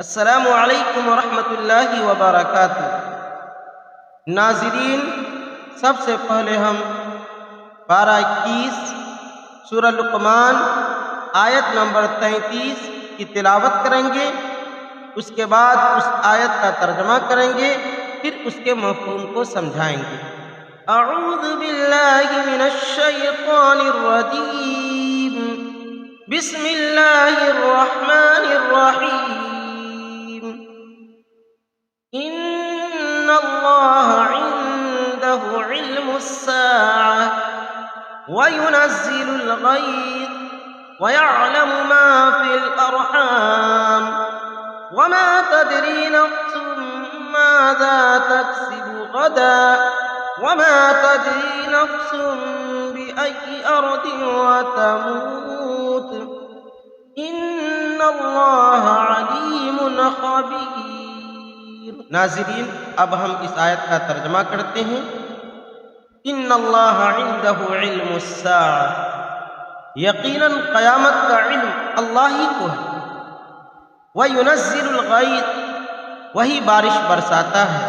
السلام علیکم ورحمۃ اللہ وبرکاتہ۔ ناظرین، سب سے پہلے ہم پارہ 21 سورہ لقمان آیت نمبر 33 کی تلاوت کریں گے۔ اس کے بعد اس آیت کا ترجمہ کریں گے، پھر اس کے مفہوم کو سمجھائیں گے۔ اعوذ باللہ من الشیطان الرجیم، بسم اللہ الرحمن الرحیم۔ ان اللہ عنده علم الساعة وينزل الغيث ويعلم ما في الأرحام وما تدري نفس ماذا تكسب غدا وما تدري نفس بأي أرض وتموت إن الله عليم خبير۔ ناظرین، اب ہم اس آیت کا ترجمہ کرتے ہیں۔ ان اللہ عنده علم الساعة، یقیناً قیامت کا علم اللہ ہی کو ہے۔ وَيُنَزِّلُ الْغَيْثَ، وہی بارش برساتا ہے۔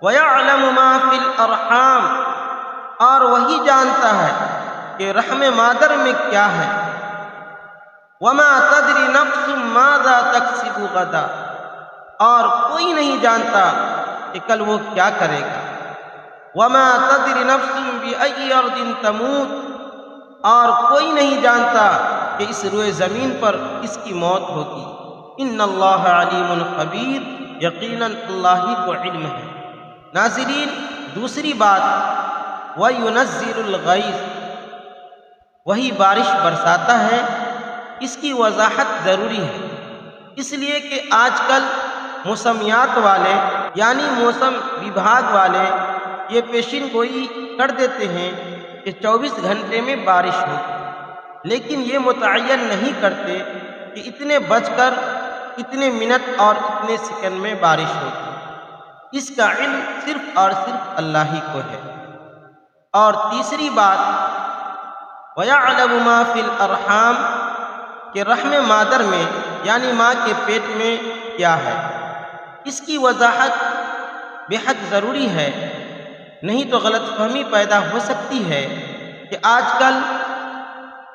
وَيَعْلَمُ مَا فِي الْأَرْحَامِ، اور وہی جانتا ہے کہ رحم مادر میں کیا ہے۔ وَمَا تَدْرِي نَفْسٌ مَاذَا تَكْسِبُ غَدًا، اور کوئی نہیں جانتا کہ کل وہ کیا کرے گا۔ وَمَا تَدْرِي نَفْسٌ بِأَيِّ أَرْضٍ تَمُوتُ، اور کوئی نہیں جانتا کہ اس روئے زمین پر کس کی موت ہوگی۔ ان اللہ علیم خبیر، یقیناً اللہ ہی کو علم ہے۔ ناظرین، دوسری بات، وَيُنَزِّلُ الْغَيْثَ، وہی بارش برساتا ہے۔ اس کی وضاحت ضروری ہے، اس لیے کہ آج کل موسمیات والے یعنی موسم وبھاگ والے یہ پیشین گوئی کر دیتے ہیں کہ 24 گھنٹے میں بارش ہوگی، لیکن یہ متعین نہیں کرتے کہ اتنے بج کر اتنے منٹ اور اتنے سیکنڈ میں بارش ہوگی۔ اس کا علم صرف اور صرف اللہ ہی کو ہے۔ اور تیسری بات، وَيَعْلَمُ مَا فِي الْأَرْحَامِ، کہ رحم مادر میں یعنی ماں کے پیٹ میں کیا ہے۔ اس کی وضاحت بے حد ضروری ہے، نہیں تو غلط فہمی پیدا ہو سکتی ہے کہ آج کل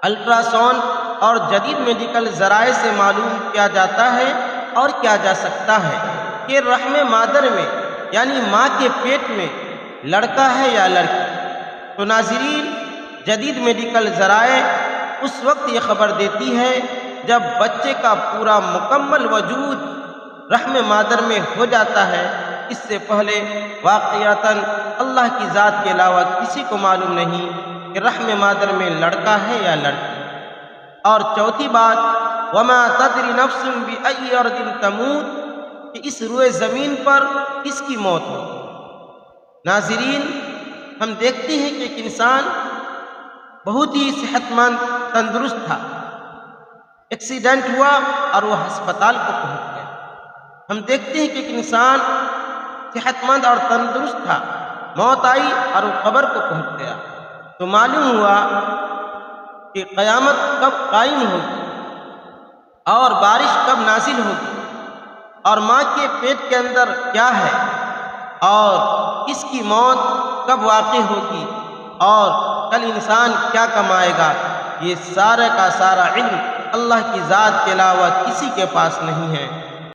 الٹرا ساؤنڈ اور جدید میڈیکل ذرائع سے معلوم کیا جاتا ہے اور کیا جا سکتا ہے کہ رحم مادر میں یعنی ماں کے پیٹ میں لڑکا ہے یا لڑکی۔ تو ناظرین، جدید میڈیکل ذرائع اس وقت یہ خبر دیتی ہے جب بچے کا پورا مکمل وجود رحم مادر میں ہو جاتا ہے۔ اس سے پہلے واقعتاً اللہ کی ذات کے علاوہ کسی کو معلوم نہیں کہ رحم مادر میں لڑکا ہے یا لڑکی۔ اور چوتھی بات، وَمَا تَدْرِي نَفْسٌ بِأَيِّ أَرْضٍ تَمُوتُ، کہ اس روئے زمین پر کس کی موت ہوگی۔ ناظرین، ہم دیکھتے ہیں کہ ایک انسان بہت ہی صحت مند تندرست تھا، ایکسیڈنٹ ہوا اور وہ ہسپتال کو پہنچ گیا۔ ہم دیکھتے ہیں کہ ایک انسان صحت مند اور تندرست تھا، موت آئی اور وہ قبر کو پہنچ گیا۔ تو معلوم ہوا کہ قیامت کب قائم ہوگی اور بارش کب نازل ہوگی اور ماں کے پیٹ کے اندر کیا ہے اور اس کی موت کب واقع ہوگی اور کل انسان کیا کمائے گا۔ یہ سارا کا سارا علم اللہ کی ذات کے علاوہ کسی کے پاس نہیں ہے۔